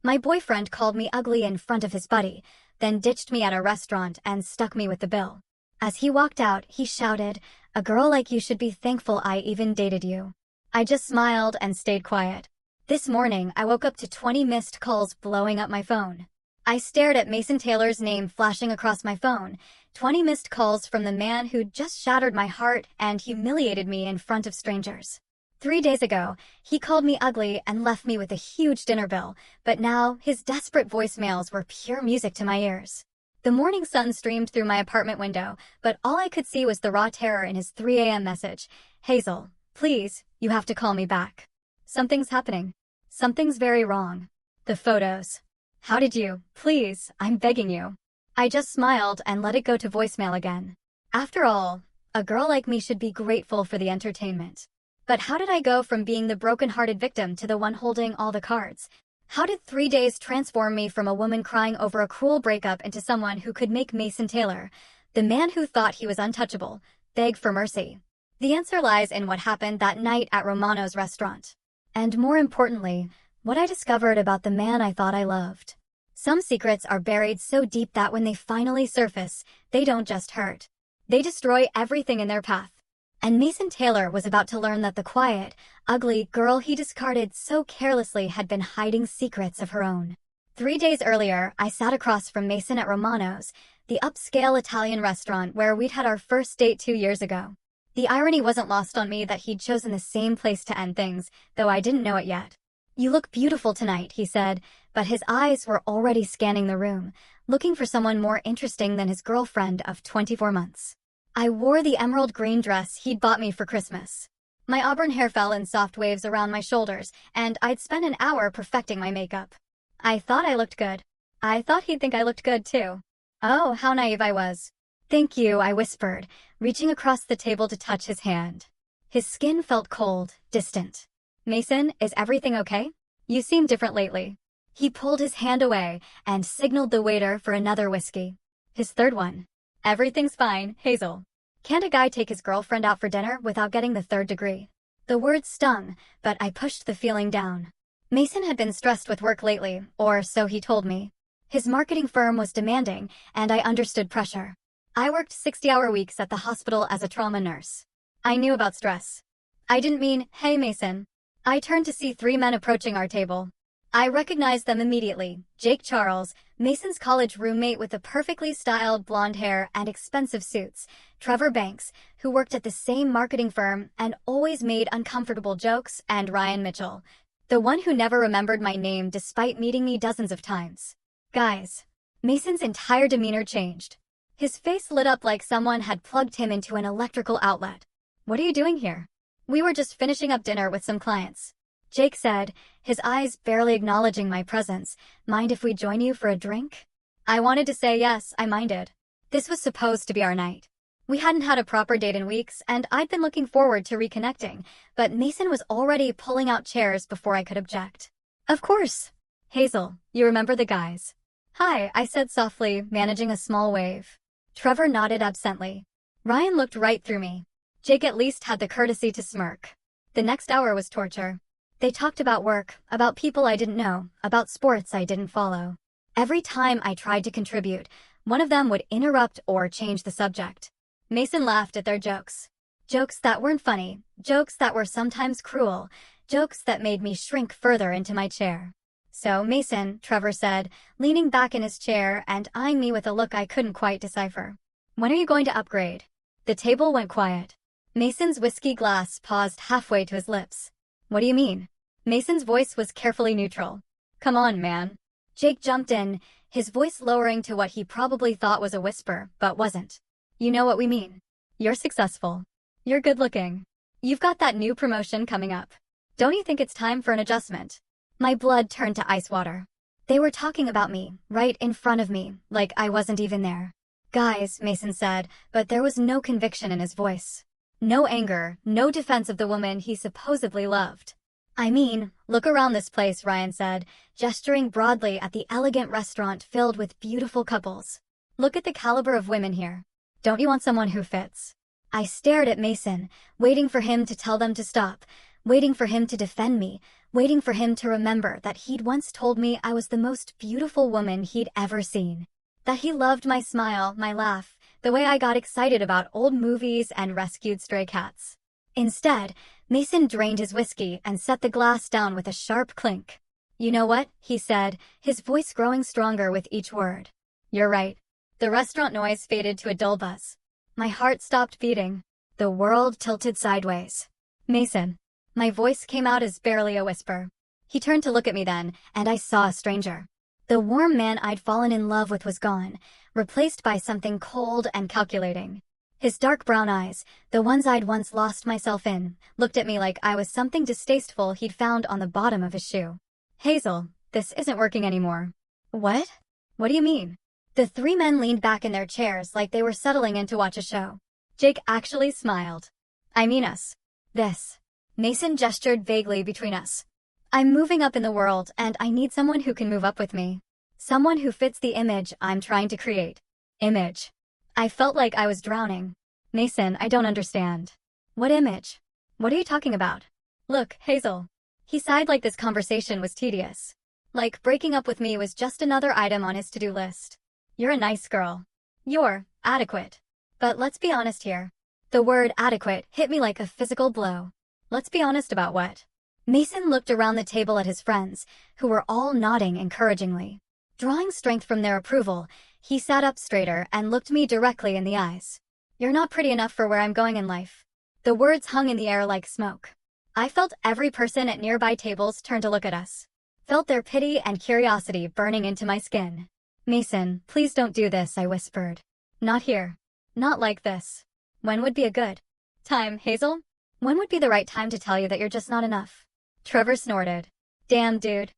My boyfriend called me ugly in front of his buddy, then ditched me at a restaurant and stuck me with the bill. As he walked out, he shouted, "A girl like you should be thankful I even dated you." I just smiled and stayed quiet. This morning, I woke up to 20 missed calls blowing up my phone. I stared at Mason Taylor's name flashing across my phone, 20 missed calls from the man who just shattered my heart and humiliated me in front of strangers. 3 days ago, he called me ugly and left me with a huge dinner bill, but now his desperate voicemails were pure music to my ears. The morning sun streamed through my apartment window, but all I could see was the raw terror in his 3 a.m. message. "Hazel, please, you have to call me back. Something's happening. Something's very wrong. The photos. How did you? Please, I'm begging you." I just smiled and let it go to voicemail again. After all, a girl like me should be grateful for the entertainment. But how did I go from being the broken-hearted victim to the one holding all the cards? How did 3 days transform me from a woman crying over a cruel breakup into someone who could make Mason Taylor, the man who thought he was untouchable, beg for mercy? The answer lies in what happened that night at Romano's restaurant. And more importantly, what I discovered about the man I thought I loved. Some secrets are buried so deep that when they finally surface, they don't just hurt. They destroy everything in their path. And Mason Taylor was about to learn that the quiet, ugly girl he discarded so carelessly had been hiding secrets of her own. 3 days earlier, I sat across from Mason at Romano's, the upscale Italian restaurant where we'd had our first date 2 years ago. The irony wasn't lost on me that he'd chosen the same place to end things, though I didn't know it yet. "You look beautiful tonight," he said, but his eyes were already scanning the room, looking for someone more interesting than his girlfriend of 24 months. I wore the emerald green dress he'd bought me for Christmas. My auburn hair fell in soft waves around my shoulders, and I'd spent an hour perfecting my makeup. I thought I looked good. I thought he'd think I looked good too. Oh, how naive I was. "Thank you," I whispered, reaching across the table to touch his hand. His skin felt cold, distant. "Mason, is everything okay? You seem different lately." He pulled his hand away and signaled the waiter for another whiskey. His third one. "Everything's fine, Hazel. Can't a guy take his girlfriend out for dinner without getting the third degree?" The words stung, but I pushed the feeling down. Mason had been stressed with work lately, or so he told me. His marketing firm was demanding, and I understood pressure. I worked 60-hour weeks at the hospital as a trauma nurse. I knew about stress. I didn't mean, "Hey, Mason." I turned to see 3 men approaching our table. I recognized them immediately. Jake Charles, Mason's college roommate with the perfectly styled blonde hair and expensive suits. Trevor Banks, who worked at the same marketing firm and always made uncomfortable jokes, and Ryan Mitchell, the one who never remembered my name despite meeting me dozens of times. Guys. Mason's entire demeanor changed. His face lit up like someone had plugged him into an electrical outlet. "What are you doing here?" "We were just finishing up dinner with some clients," Jake said, his eyes barely acknowledging my presence. "Mind if we join you for a drink?" I wanted to say yes, I minded. This was supposed to be our night. We hadn't had a proper date in weeks, and I'd been looking forward to reconnecting, but Mason was already pulling out chairs before I could object. "Of course. Hazel, you remember the guys?" "Hi," I said softly, managing a small wave. Trevor nodded absently. Ryan looked right through me. Jake at least had the courtesy to smirk. The next hour was torture. They talked about work, about people I didn't know, about sports I didn't follow. Every time I tried to contribute, one of them would interrupt or change the subject. Mason laughed at their jokes. Jokes that weren't funny, jokes that were sometimes cruel, jokes that made me shrink further into my chair. "So, Mason," Trevor said, leaning back in his chair and eyeing me with a look I couldn't quite decipher. "When are you going to upgrade?" The table went quiet. Mason's whiskey glass paused halfway to his lips. "What do you mean?" Mason's voice was carefully neutral. "Come on, man." Jake jumped in, his voice lowering to what he probably thought was a whisper, but wasn't. "You know what we mean. You're successful. You're good-looking. You've got that new promotion coming up. Don't you think it's time for an adjustment?" My blood turned to ice water. They were talking about me, right in front of me, like I wasn't even there. "Guys," Mason said, but there was no conviction in his voice. No anger, no defense of the woman he supposedly loved. "I mean, look around this place," Ryan said, gesturing broadly at the elegant restaurant filled with beautiful couples. "Look at the caliber of women here. Don't you want someone who fits?" I stared at Mason, waiting for him to tell them to stop, waiting for him to defend me, waiting for him to remember that he'd once told me I was the most beautiful woman he'd ever seen. That he loved my smile, my laugh, the way I got excited about old movies and rescued stray cats. Instead, Mason drained his whiskey and set the glass down with a sharp clink. "You know what?" he said, his voice growing stronger with each word. "You're right." The restaurant noise faded to a dull buzz. My heart stopped beating. The world tilted sideways. "Mason." My voice came out as barely a whisper. He turned to look at me then, and I saw a stranger. The warm man I'd fallen in love with was gone, replaced by something cold and calculating. His dark brown eyes, the ones I'd once lost myself in, looked at me like I was something distasteful he'd found on the bottom of his shoe. "Hazel, this isn't working anymore." "What? What do you mean?" The three men leaned back in their chairs like they were settling in to watch a show. Jake actually smiled. "I mean us. This." Mason gestured vaguely between us. "I'm moving up in the world, and I need someone who can move up with me. Someone who fits the image I'm trying to create." Image. I felt like I was drowning. "Mason, I don't understand." "What image? What are you talking about?" "Look, Hazel." He sighed like this conversation was tedious. Like breaking up with me was just another item on his to-do list. "You're a nice girl. You're adequate. But let's be honest here." The word adequate hit me like a physical blow. "Let's be honest about what?" Mason looked around the table at his friends, who were all nodding encouragingly. Drawing strength from their approval, he sat up straighter and looked me directly in the eyes. "You're not pretty enough for where I'm going in life." The words hung in the air like smoke. I felt every person at nearby tables turn to look at us. Felt their pity and curiosity burning into my skin. "Mason, please don't do this," I whispered. "Not here. Not like this." "When would be a good time, Hazel? When would be the right time to tell you that you're just not enough?" Trevor snorted. "Damn, dude.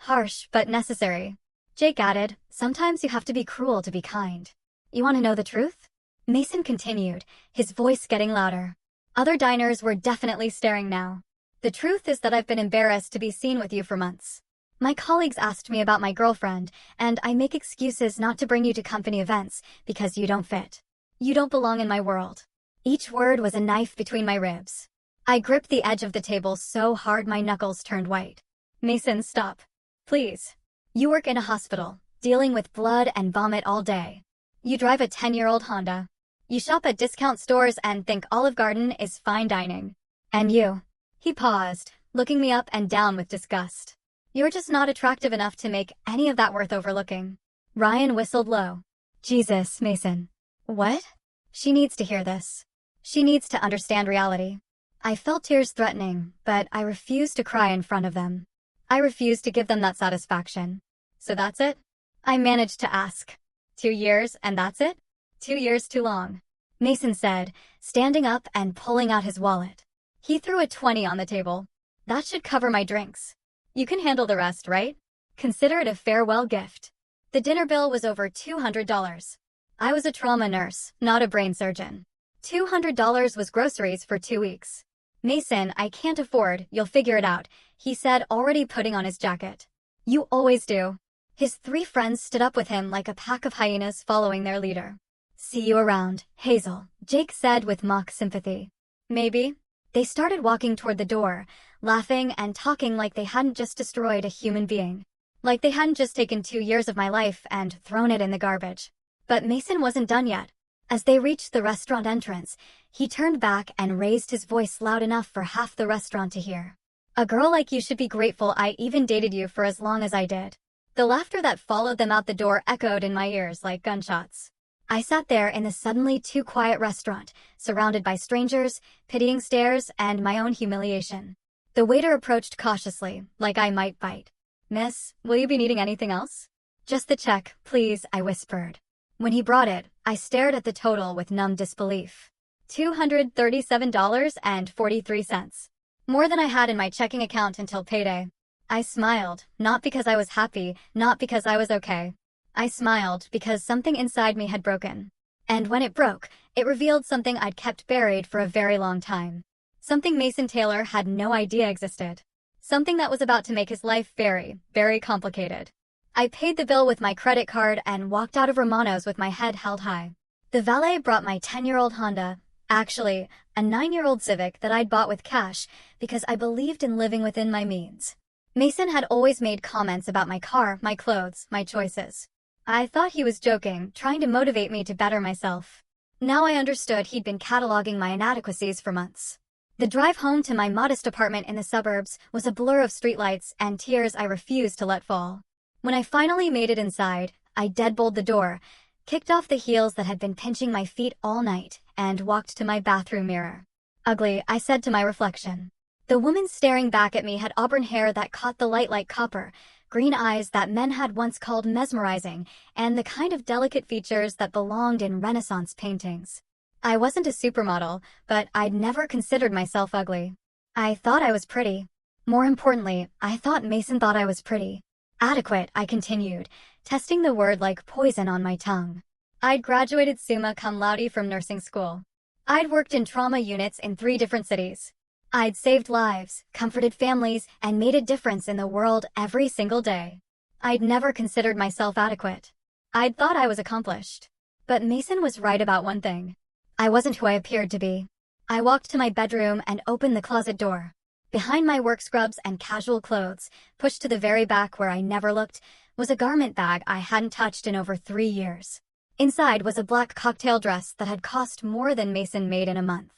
Harsh, but necessary." Jake added, "Sometimes you have to be cruel to be kind." "You want to know the truth?" Mason continued, his voice getting louder. Other diners were definitely staring now. "The truth is that I've been embarrassed to be seen with you for months. My colleagues asked me about my girlfriend, and I make excuses not to bring you to company events because you don't fit. You don't belong in my world." Each word was a knife between my ribs. I gripped the edge of the table so hard my knuckles turned white. "Mason, stop. Please. You work in a hospital, dealing with blood and vomit all day. You drive a 10-year-old Honda. You shop at discount stores and think Olive Garden is fine dining. And you." He paused, looking me up and down with disgust. "You're just not attractive enough to make any of that worth overlooking." Ryan whistled low. "Jesus, Mason." "What?" She needs to hear this. She needs to understand reality. I felt tears threatening, but I refused to cry in front of them. I refused to give them that satisfaction. "So that's it?" I managed to ask. 2 years and that's it? 2 years too long," Mason said, standing up and pulling out his wallet. He threw a 20 on the table. "That should cover my drinks. You can handle the rest, right? Consider it a farewell gift." The dinner bill was over $200. I was a trauma nurse, not a brain surgeon. $200 was groceries for 2 weeks. "Mason, I can't afford, you'll figure it out," he said, already putting on his jacket. "You always do." His 3 friends stood up with him like a pack of hyenas following their leader. "See you around, Hazel," Jake said with mock sympathy. "Maybe." They started walking toward the door, laughing and talking like they hadn't just destroyed a human being. Like they hadn't just taken 2 years of my life and thrown it in the garbage. But Mason wasn't done yet. As they reached the restaurant entrance, he turned back and raised his voice loud enough for half the restaurant to hear. "A girl like you should be grateful I even dated you for as long as I did." The laughter that followed them out the door echoed in my ears like gunshots. I sat there in the suddenly too quiet restaurant, surrounded by strangers, pitying stares, and my own humiliation. The waiter approached cautiously, like I might bite. "Miss, will you be needing anything else?" "Just the check, please," I whispered. When he brought it, I stared at the total with numb disbelief. $237.43. More than I had in my checking account until payday. I smiled, not because I was happy, not because I was okay. I smiled because something inside me had broken. And when it broke, it revealed something I'd kept buried for a very long time. Something Mason Taylor had no idea existed. Something that was about to make his life very, very complicated. I paid the bill with my credit card and walked out of Romano's with my head held high. The valet brought my 10-year-old Honda Actually, a 9-year-old Civic that I'd bought with cash because I believed in living within my means. Mason had always made comments about my car, my clothes, my choices. I thought he was joking, trying to motivate me to better myself. Now I understood he'd been cataloging my inadequacies for months. The drive home to my modest apartment in the suburbs was a blur of streetlights and tears I refused to let fall. When I finally made it inside, I deadbolt the door, kicked off the heels that had been pinching my feet all night, and walked to my bathroom mirror. Ugly, I said to my reflection. The woman staring back at me had auburn hair that caught the light like copper, green eyes that men had once called mesmerizing, and the kind of delicate features that belonged in Renaissance paintings. I wasn't a supermodel, but I'd never considered myself ugly. I thought I was pretty. More importantly, I thought Mason thought I was pretty. Adequate, I continued, testing the word like poison on my tongue. I'd graduated summa cum laude from nursing school. I'd worked in trauma units in 3 different cities. I'd saved lives, comforted families, and made a difference in the world every single day. I'd never considered myself adequate. I'd thought I was accomplished. But Mason was right about one thing. I wasn't who I appeared to be. I walked to my bedroom and opened the closet door. Behind my work scrubs and casual clothes, pushed to the very back where I never looked, was a garment bag I hadn't touched in over 3 years. Inside was a black cocktail dress that had cost more than Mason made in a month.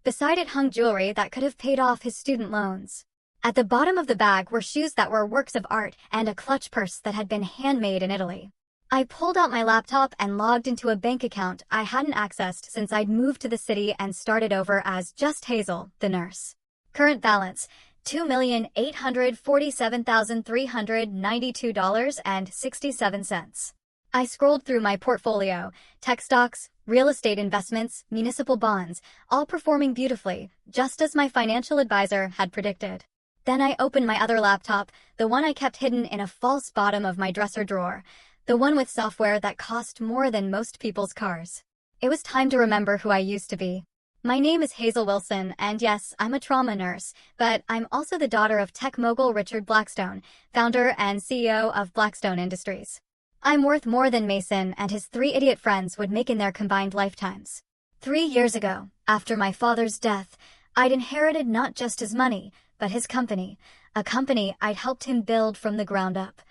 Beside it hung jewelry that could have paid off his student loans. At the bottom of the bag were shoes that were works of art and a clutch purse that had been handmade in Italy. I pulled out my laptop and logged into a bank account I hadn't accessed since I'd moved to the city and started over as just Hazel, the nurse. Current balance, $2,847,392.67. I scrolled through my portfolio, tech stocks, real estate investments, municipal bonds, all performing beautifully, just as my financial advisor had predicted. Then I opened my other laptop, the one I kept hidden in a false bottom of my dresser drawer, the one with software that cost more than most people's cars. It was time to remember who I used to be. My name is Hazel Wilson, and yes, I'm a trauma nurse, but I'm also the daughter of tech mogul Richard Blackstone, founder and CEO of Blackstone Industries. I'm worth more than Mason and his 3 idiot friends would make in their combined lifetimes. 3 years ago, after my father's death, I'd inherited not just his money, but his company, a company I'd helped him build from the ground up.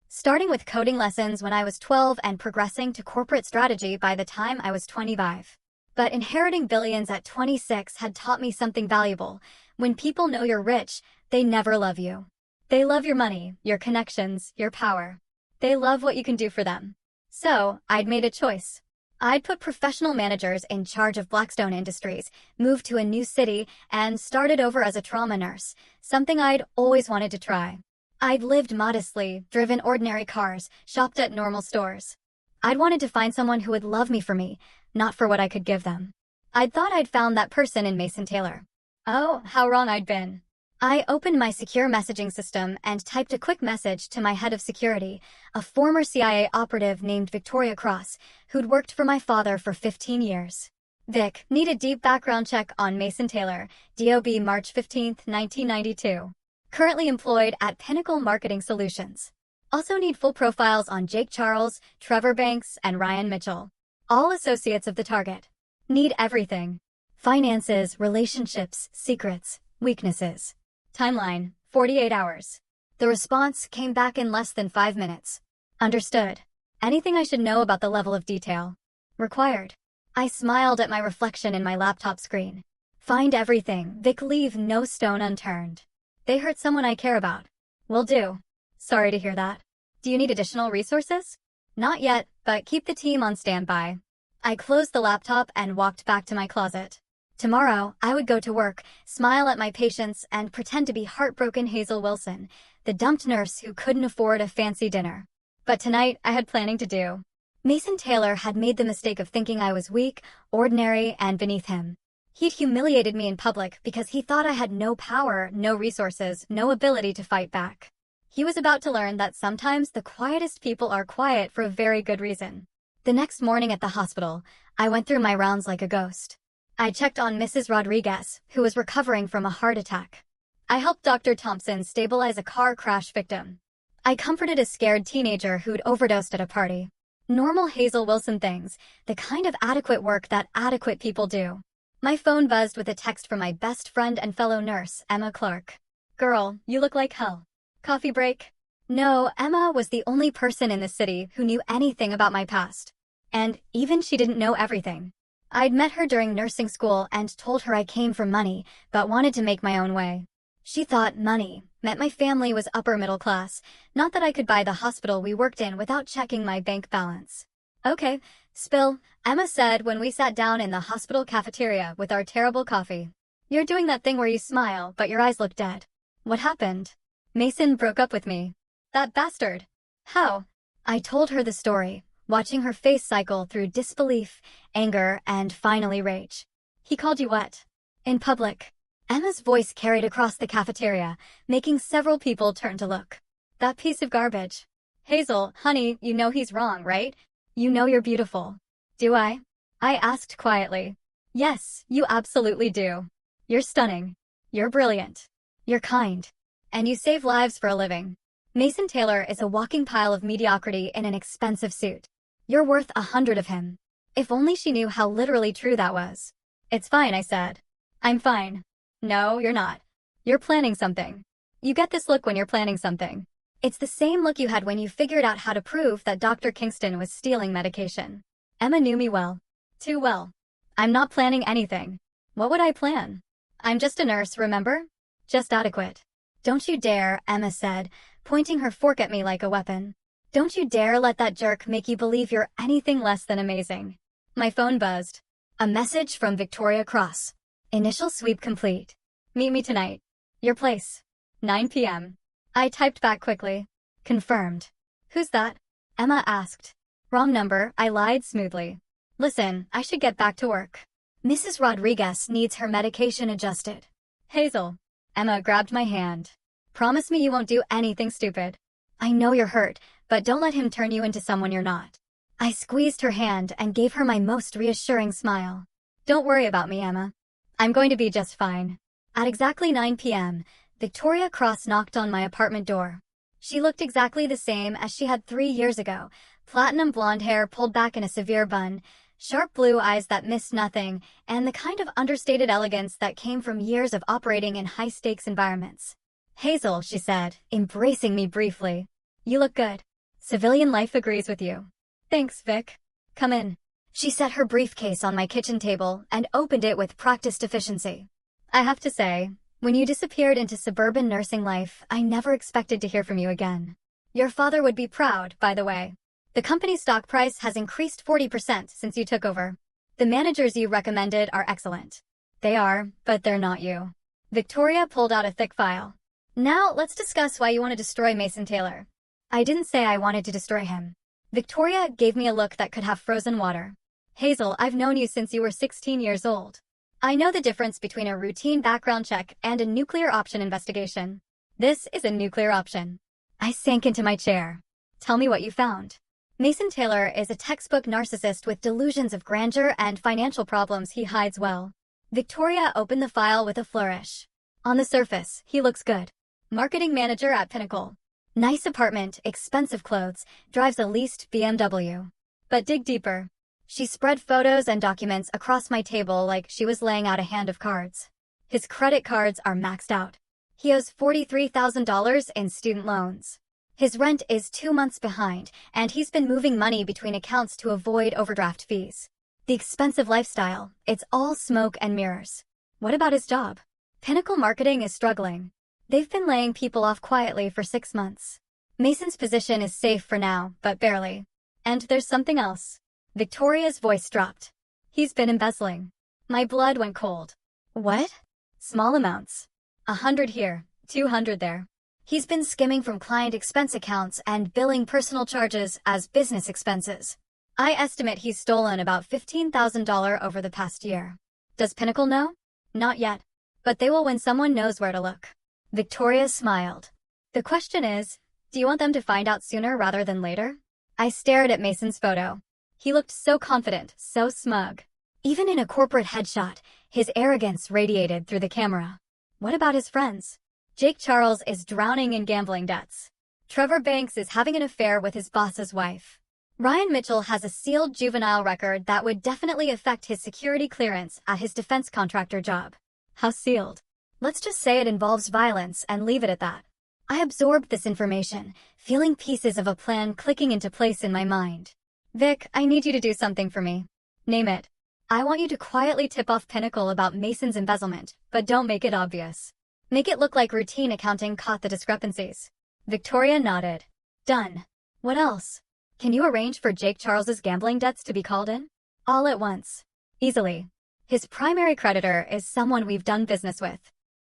Starting with coding lessons when I was 12 and progressing to corporate strategy by the time I was 25. But inheriting billions at 26 had taught me something valuable. When people know you're rich, they never love you. They love your money, your connections, your power. They love what you can do for them. So, I'd made a choice. I'd put professional managers in charge of Blackstone Industries, moved to a new city, and started over as a trauma nurse, something I'd always wanted to try. I'd lived modestly, driven ordinary cars, shopped at normal stores. I'd wanted to find someone who would love me for me, not for what I could give them. I'd thought I'd found that person in Mason Taylor. Oh, how wrong I'd been. I opened my secure messaging system and typed a quick message to my head of security, a former CIA operative named Victoria Cross, who'd worked for my father for 15 years. Vic, need a deep background check on Mason Taylor, DOB March 15, 1992. Currently employed at Pinnacle Marketing Solutions. Also need full profiles on Jake Charles, Trevor Banks, and Ryan Mitchell. All associates of the target. Need everything. Finances, relationships, secrets, weaknesses. Timeline, 48 hours. The response came back in less than 5 minutes. Understood. Anything I should know about the level of detail? Required. I smiled at my reflection in my laptop screen. Find everything, Vic, leave no stone unturned. They hurt someone I care about. Will do. Sorry to hear that. Do you need additional resources? Not yet, but keep the team on standby. I closed the laptop and walked back to my closet. Tomorrow, I would go to work, smile at my patients, and pretend to be heartbroken Hazel Wilson, the dumped nurse who couldn't afford a fancy dinner. But tonight, I had planning to do. Mason Taylor had made the mistake of thinking I was weak, ordinary, and beneath him. He'd humiliated me in public because he thought I had no power, no resources, no ability to fight back. He was about to learn that sometimes the quietest people are quiet for a very good reason. The next morning at the hospital, I went through my rounds like a ghost. I checked on Mrs. Rodriguez, who was recovering from a heart attack. I helped Dr. Thompson stabilize a car crash victim. I comforted a scared teenager who'd overdosed at a party. Normal Hazel Wilson things, the kind of adequate work that adequate people do. My phone buzzed with a text from my best friend and fellow nurse, Emma Clark. Girl, you look like hell. Coffee break? No, Emma was the only person in the city who knew anything about my past. And even she didn't know everything. I'd met her during nursing school and told her I came from money, but wanted to make my own way. She thought money meant my family was upper middle class, not that I could buy the hospital we worked in without checking my bank balance. Okay, spill, Emma said when we sat down in the hospital cafeteria with our terrible coffee. You're doing that thing where you smile, but your eyes look dead. What happened? Mason broke up with me. That bastard. How? I told her the story, watching her face cycle through disbelief, anger, and finally rage. He called you what? In public. Emma's voice carried across the cafeteria, making several people turn to look. That piece of garbage. Hazel, honey, you know he's wrong, right? You know you're beautiful. Do I? I asked quietly. Yes, you absolutely do. You're stunning. You're brilliant. You're kind. And you save lives for a living. Mason Taylor is a walking pile of mediocrity in an expensive suit. You're worth 100 of him. If only she knew how literally true that was. It's fine, I said. I'm fine. No, you're not. You're planning something. You get this look when you're planning something. It's the same look you had when you figured out how to prove that Dr. Kingston was stealing medication. Emma knew me well. Too well. I'm not planning anything. What would I plan? I'm just a nurse, remember? Just adequate. Don't you dare, Emma said, pointing her fork at me like a weapon. Don't you dare let that jerk make you believe you're anything less than amazing. My phone buzzed. A message from Victoria Cross. Initial sweep complete. Meet me tonight. Your place. 9 p.m. I typed back quickly. Confirmed. Who's that? Emma asked. Wrong number, I lied smoothly. Listen, I should get back to work. Mrs. Rodriguez needs her medication adjusted. Hazel. Emma grabbed my hand. Promise me you won't do anything stupid. I know you're hurt, but don't let him turn you into someone you're not. I squeezed her hand and gave her my most reassuring smile. Don't worry about me, Emma. I'm going to be just fine. At exactly 9 p.m., Victoria Cross knocked on my apartment door. She looked exactly the same as she had 3 years ago, platinum blonde hair pulled back in a severe bun, sharp blue eyes that missed nothing, and the kind of understated elegance that came from years of operating in high-stakes environments. Hazel, she said, embracing me briefly. You look good. Civilian life agrees with you. Thanks, Vic. Come in. She set her briefcase on my kitchen table and opened it with practiced efficiency. I have to say, when you disappeared into suburban nursing life, I never expected to hear from you again. Your father would be proud, by the way. The company's stock price has increased 40% since you took over. The managers you recommended are excellent. They are, but they're not you. Victoria pulled out a thick file. Now, let's discuss why you want to destroy Mason Taylor. I didn't say I wanted to destroy him. Victoria gave me a look that could have frozen water. Hazel, I've known you since you were 16 years old. I know the difference between a routine background check and a nuclear option investigation. This is a nuclear option. I sank into my chair. Tell me what you found. Mason Taylor is a textbook narcissist with delusions of grandeur and financial problems he hides well. Victoria opened the file with a flourish. On the surface, he looks good. Marketing manager at Pinnacle. Nice apartment, expensive clothes, drives a leased BMW. But dig deeper. She spread photos and documents across my table like she was laying out a hand of cards. His credit cards are maxed out. He owes $43,000 in student loans. His rent is 2 months behind, and he's been moving money between accounts to avoid overdraft fees. The expensive lifestyle, it's all smoke and mirrors. What about his job? Pinnacle Marketing is struggling. They've been laying people off quietly for 6 months. Mason's position is safe for now, but barely. And there's something else. Victoria's voice dropped. He's been embezzling. My blood went cold. What? Small amounts. 100 here, 200 there. He's been skimming from client expense accounts and billing personal charges as business expenses. I estimate he's stolen about $15,000 over the past year. Does Pinnacle know? Not yet. But they will when someone knows where to look. Victoria smiled. The question is, do you want them to find out sooner rather than later? I stared at Mason's photo. He looked so confident, so smug. Even in a corporate headshot, his arrogance radiated through the camera. What about his friends? Jake Charles is drowning in gambling debts. Trevor Banks is having an affair with his boss's wife. Ryan Mitchell has a sealed juvenile record that would definitely affect his security clearance at his defense contractor job. How sealed? Let's just say it involves violence and leave it at that. I absorbed this information, feeling pieces of a plan clicking into place in my mind. Vic, I need you to do something for me. Name it. I want you to quietly tip off Pinnacle about Mason's embezzlement, but don't make it obvious. Make it look like routine accounting caught the discrepancies. Victoria nodded. Done. What else? Can you arrange for Jake Charles's gambling debts to be called in? All at once. Easily. His primary creditor is someone we've done business with.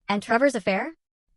And Trevor's affair?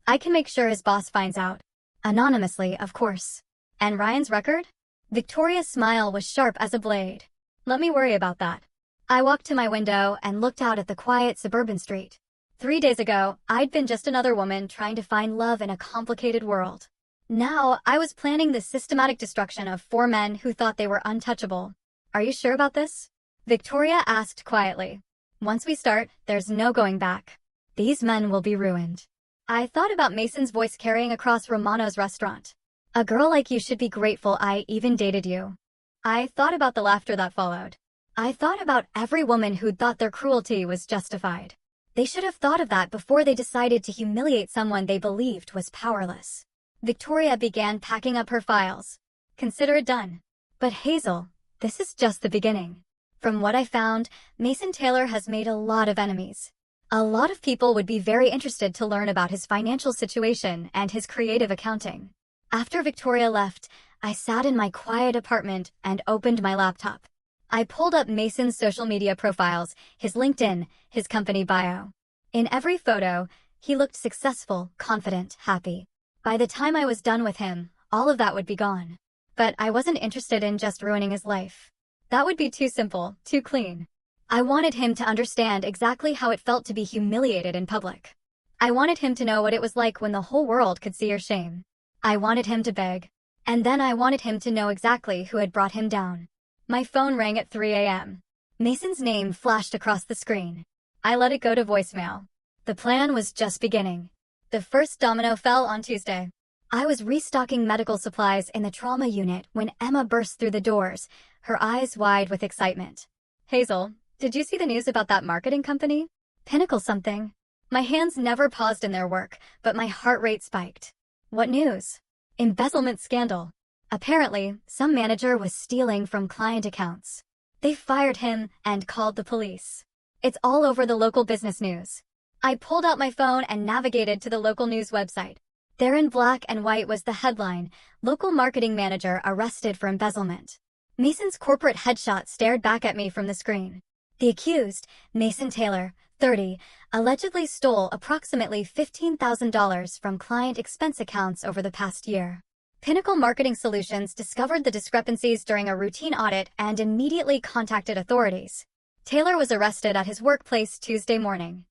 I can make sure his boss finds out. Anonymously, of course. And Ryan's record? Victoria's smile was sharp as a blade. Let me worry about that. I walked to my window and looked out at the quiet suburban street. 3 days ago, I'd been just another woman trying to find love in a complicated world. Now, I was planning the systematic destruction of 4 men who thought they were untouchable. Are you sure about this? Victoria asked quietly. Once we start, there's no going back. These men will be ruined. I thought about Mason's voice carrying across Romano's restaurant. A girl like you should be grateful I even dated you. I thought about the laughter that followed. I thought about every woman who'd thought their cruelty was justified. They should have thought of that before they decided to humiliate someone they believed was powerless. Victoria began packing up her files. Consider it done. But Hazel, this is just the beginning. From what I found, Mason Taylor has made a lot of enemies. A lot of people would be very interested to learn about his financial situation and his creative accounting. After Victoria left, I sat in my quiet apartment and opened my laptop. I pulled up Mason's social media profiles, his LinkedIn, his company bio. In every photo, he looked successful, confident, happy. By the time I was done with him, all of that would be gone. But I wasn't interested in just ruining his life. That would be too simple, too clean. I wanted him to understand exactly how it felt to be humiliated in public. I wanted him to know what it was like when the whole world could see your shame. I wanted him to beg. And then I wanted him to know exactly who had brought him down. My phone rang at 3 a.m. Mason's name flashed across the screen. I let it go to voicemail. The plan was just beginning. The first domino fell on Tuesday. I was restocking medical supplies in the trauma unit when Emma burst through the doors, her eyes wide with excitement. Hazel, did you see the news about that marketing company? Pinnacle something. My hands never paused in their work, but my heart rate spiked. What news? Embezzlement scandal. Apparently, some manager was stealing from client accounts. They fired him and called the police. It's all over the local business news. I pulled out my phone and navigated to the local news website. There in black and white was the headline, "Local Marketing Manager Arrested for Embezzlement." Mason's corporate headshot stared back at me from the screen. The accused, Mason Taylor, 30, allegedly stole approximately $15,000 from client expense accounts over the past year. Pinnacle Marketing Solutions discovered the discrepancies during a routine audit and immediately contacted authorities. Taylor was arrested at his workplace Tuesday morning.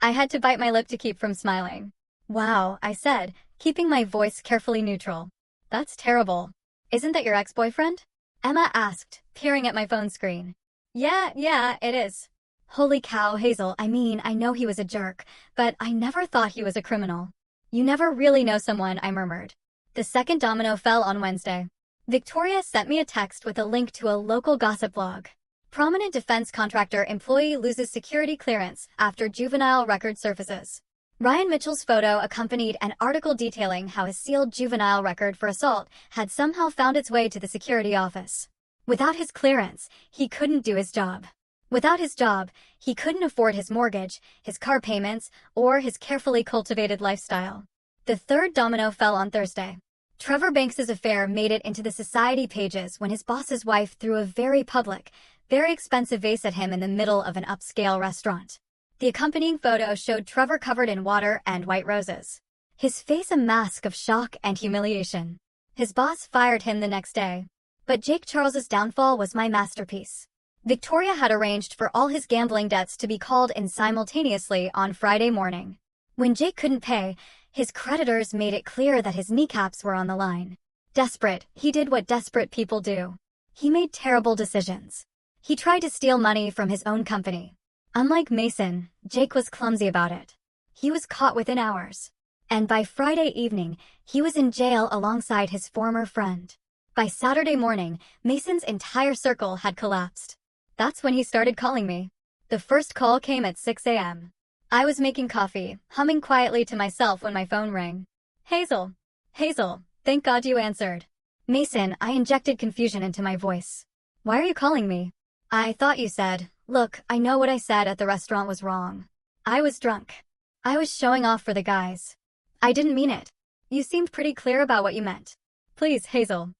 I had to bite my lip to keep from smiling. Wow, I said, keeping my voice carefully neutral. That's terrible. Isn't that your ex-boyfriend? Emma asked, peering at my phone screen. Yeah, it is. Holy cow, Hazel, I mean, I know he was a jerk, but I never thought he was a criminal. You never really know someone, I murmured. The second domino fell on Wednesday. Victoria sent me a text with a link to a local gossip blog. Prominent defense contractor employee loses security clearance after juvenile record surfaces. Ryan Mitchell's photo accompanied an article detailing how his sealed juvenile record for assault had somehow found its way to the security office. Without his clearance, he couldn't do his job. Without his job, he couldn't afford his mortgage, his car payments, or his carefully cultivated lifestyle. The third domino fell on Thursday. Trevor Banks's affair made it into the society pages when his boss's wife threw a very public, very expensive vase at him in the middle of an upscale restaurant. The accompanying photo showed Trevor covered in water and white roses. His face a mask of shock and humiliation. His boss fired him the next day. But Jake Charles's downfall was my masterpiece. Victoria had arranged for all his gambling debts to be called in simultaneously on Friday morning. When Jake couldn't pay, his creditors made it clear that his kneecaps were on the line. Desperate, he did what desperate people do. He made terrible decisions. He tried to steal money from his own company. Unlike Mason, Jake was clumsy about it. He was caught within hours. And by Friday evening, he was in jail alongside his former friend. By Saturday morning, Mason's entire circle had collapsed. That's when he started calling me. The first call came at 6 a.m. I was making coffee, humming quietly to myself when my phone rang. Hazel. Hazel, thank God you answered. Mason, I injected confusion into my voice. Why are you calling me? I thought you said, look, I know what I said at the restaurant was wrong. I was drunk. I was showing off for the guys. I didn't mean it. You seemed pretty clear about what you meant. Please, Hazel.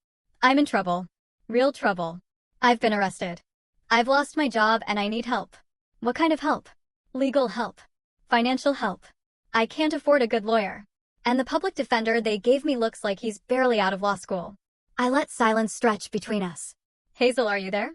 I'm in trouble. Real trouble. I've been arrested. I've lost my job and I need help. What kind of help? Legal help. Financial help. I can't afford a good lawyer. And the public defender they gave me looks like he's barely out of law school. I let silence stretch between us. Hazel, are you there?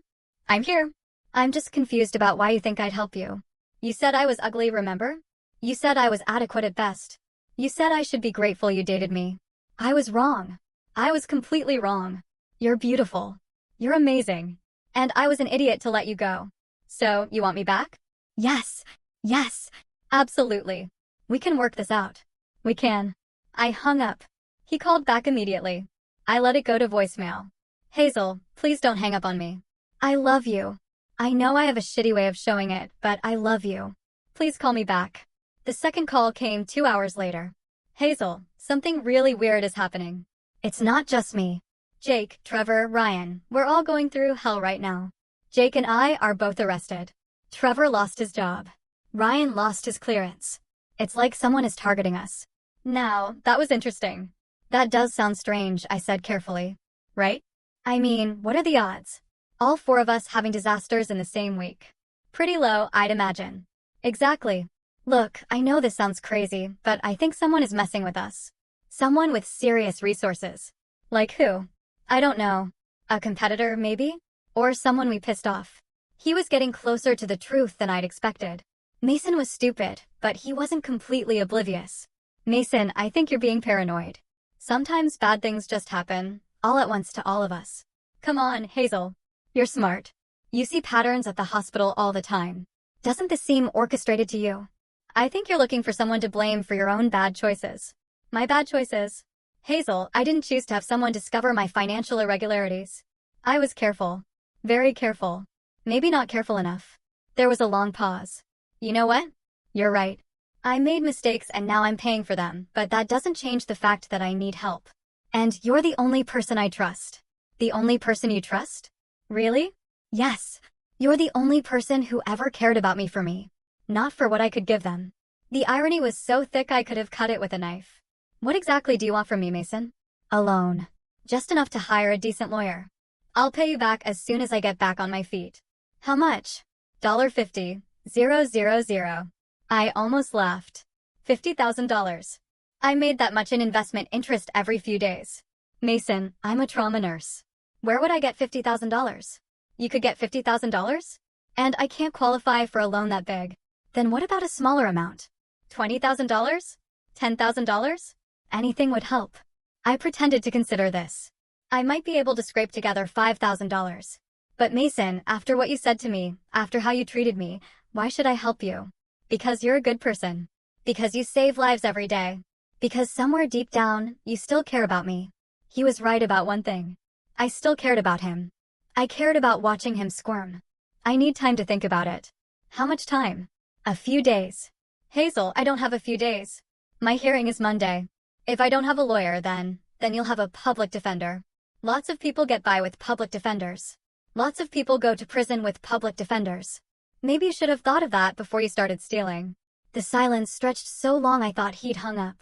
I'm here. I'm just confused about why you think I'd help you. You said I was ugly, remember? You said I was adequate at best. You said I should be grateful you dated me. I was wrong. I was completely wrong. You're beautiful. You're amazing. And I was an idiot to let you go. So, you want me back? Yes. Yes. Absolutely. We can work this out. We can. I hung up. He called back immediately. I let it go to voicemail. Hazel, please don't hang up on me. I love you. I know I have a shitty way of showing it, but I love you. Please call me back. The second call came 2 hours later. Hazel, something really weird is happening. It's not just me. Jake, Trevor, Ryan, we're all going through hell right now. Jake and I are both arrested. Trevor lost his job. Ryan lost his clearance. It's like someone is targeting us. Now, that was interesting. That does sound strange, I said carefully. Right? I mean, what are the odds? All four of us having disasters in the same week. Pretty low, I'd imagine. Exactly. Look, I know this sounds crazy, but I think someone is messing with us. Someone with serious resources. Like who? I don't know. A competitor, maybe? Or someone we pissed off. He was getting closer to the truth than I'd expected. Mason was stupid, but he wasn't completely oblivious. Mason, I think you're being paranoid. Sometimes bad things just happen, all at once to all of us. Come on, Hazel. You're smart. You see patterns at the hospital all the time. Doesn't this seem orchestrated to you? I think you're looking for someone to blame for your own bad choices. My bad choices? Hazel, I didn't choose to have someone discover my financial irregularities. I was careful. Very careful. Maybe not careful enough. There was a long pause. You know what? You're right. I made mistakes and now I'm paying for them, but that doesn't change the fact that I need help. And you're the only person I trust. The only person you trust? Really? Yes. You're the only person who ever cared about me for me. Not for what I could give them. The irony was so thick I could have cut it with a knife. What exactly do you want from me, Mason? A loan. Just enough to hire a decent lawyer. I'll pay you back as soon as I get back on my feet. How much? $50. 000. I almost laughed. $50,000. I made that much in investment interest every few days. Mason, I'm a trauma nurse. Where would I get $50,000? You could get $50,000? And I can't qualify for a loan that big. Then what about a smaller amount? $20,000? $10,000? Anything would help. I pretended to consider this. I might be able to scrape together $5,000. But Mason, after what you said to me, after how you treated me, why should I help you? Because you're a good person. Because you save lives every day. Because somewhere deep down, you still care about me. He was right about one thing. I still cared about him. I cared about watching him squirm. I need time to think about it. How much time? A few days. Hazel, I don't have a few days. My hearing is Monday. If I don't have a lawyer then you'll have a public defender. Lots of people get by with public defenders. Lots of people go to prison with public defenders. Maybe you should have thought of that before you started stealing. The silence stretched so long I thought he'd hung up.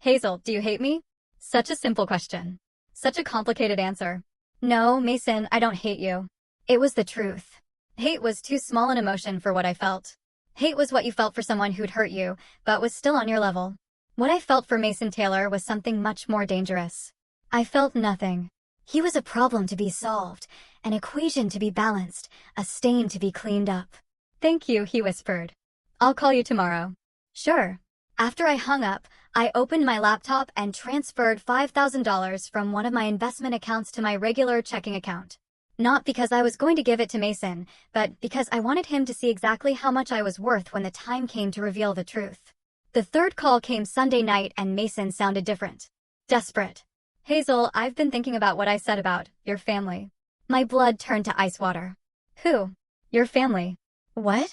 Hazel, do you hate me? Such a simple question. Such a complicated answer. No, Mason, I don't hate you. It was the truth. Hate was too small an emotion for what I felt. Hate was what you felt for someone who'd hurt you, but was still on your level. What I felt for Mason Taylor was something much more dangerous. I felt nothing. He was a problem to be solved, an equation to be balanced, a stain to be cleaned up. Thank you, he whispered. I'll call you tomorrow. Sure. After I hung up, I opened my laptop and transferred $5,000 from one of my investment accounts to my regular checking account. Not because I was going to give it to Mason, but because I wanted him to see exactly how much I was worth when the time came to reveal the truth. The third call came Sunday night and Mason sounded different. Desperate. Hazel, I've been thinking about what I said about your family. My blood turned to ice water. Who? Your family. What?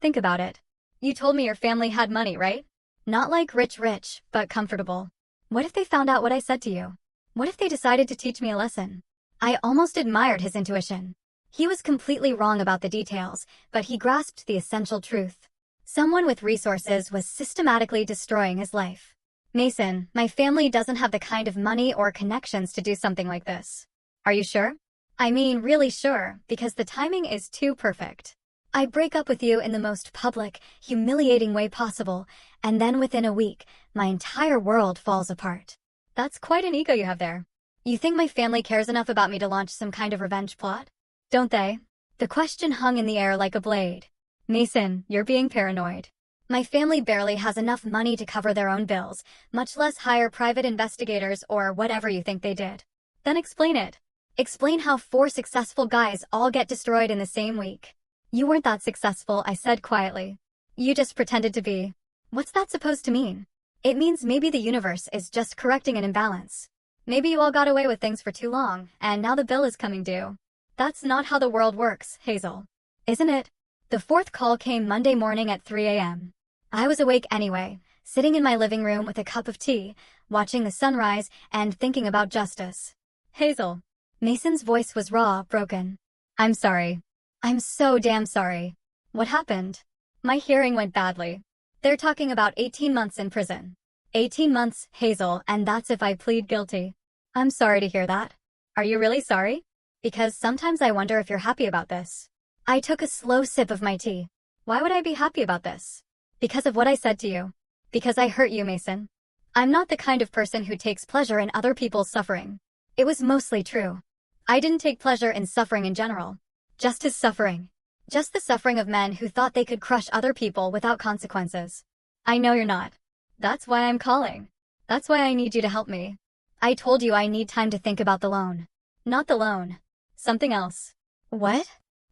Think about it. You told me your family had money, right? Not like rich, but comfortable. What if they found out what I said to you? What if they decided to teach me a lesson? I almost admired his intuition. He was completely wrong about the details, but he grasped the essential truth. Someone with resources was systematically destroying his life. Mason, my family doesn't have the kind of money or connections to do something like this. Are you sure? I mean, really sure, because the timing is too perfect. I break up with you in the most public, humiliating way possible, and then within a week, my entire world falls apart. That's quite an ego you have there. You think my family cares enough about me to launch some kind of revenge plot? Don't they? The question hung in the air like a blade. Mason, you're being paranoid. My family barely has enough money to cover their own bills, much less hire private investigators or whatever you think they did. Then explain it. Explain how 4 successful guys all get destroyed in the same week. You weren't that successful, I said quietly. You just pretended to be. What's that supposed to mean? It means maybe the universe is just correcting an imbalance. Maybe you all got away with things for too long, and now the bill is coming due. That's not how the world works, Hazel. Isn't it? The 4th call came Monday morning at 3 a.m. I was awake anyway, sitting in my living room with a cup of tea, watching the sunrise and thinking about justice. Hazel. Mason's voice was raw, broken. I'm sorry. I'm so damn sorry. What happened? My hearing went badly. They're talking about 18 months in prison. 18 months, Hazel, and that's if I plead guilty. I'm sorry to hear that. Are you really sorry? Because sometimes I wonder if you're happy about this. I took a slow sip of my tea. Why would I be happy about this? Because of what I said to you. Because I hurt you, Mason. I'm not the kind of person who takes pleasure in other people's suffering. It was mostly true. I didn't take pleasure in suffering in general. Just his suffering. Just the suffering of men who thought they could crush other people without consequences. I know you're not. That's why I'm calling. That's why I need you to help me. I told you I need time to think about the loan. Not the loan. Something else. What?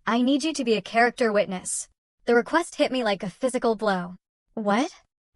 I need you to be a character witness. The request hit me like a physical blow. What?